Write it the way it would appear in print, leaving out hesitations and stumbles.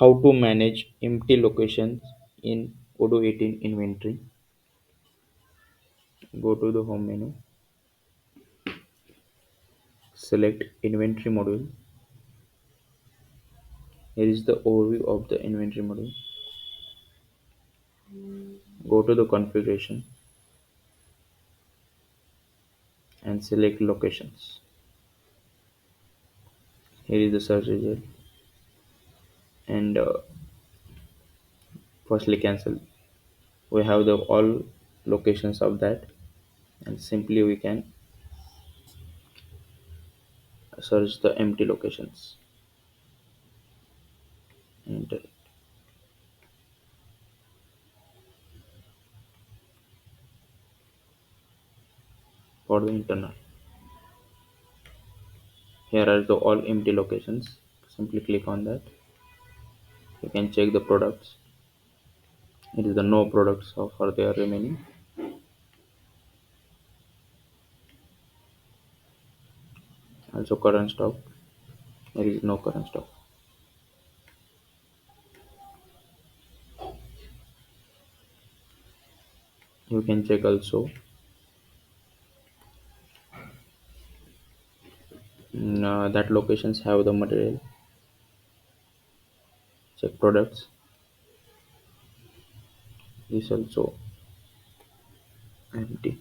How to manage empty locations in Odoo 18 inventory. Go to the home menu, select inventory module. Here is the overview of the inventory module. Go to the configuration and select locations. Here is the search result and firstly cancel. We have the all locations of that, and simply we can search the empty locations. Enter it. For the internal. Here are the all empty locations. Simply click on that. You can check the products. It is the no products of are there remaining. Also current stock. There is no current stock. You can check also that locations have the material. Check products. This also empty.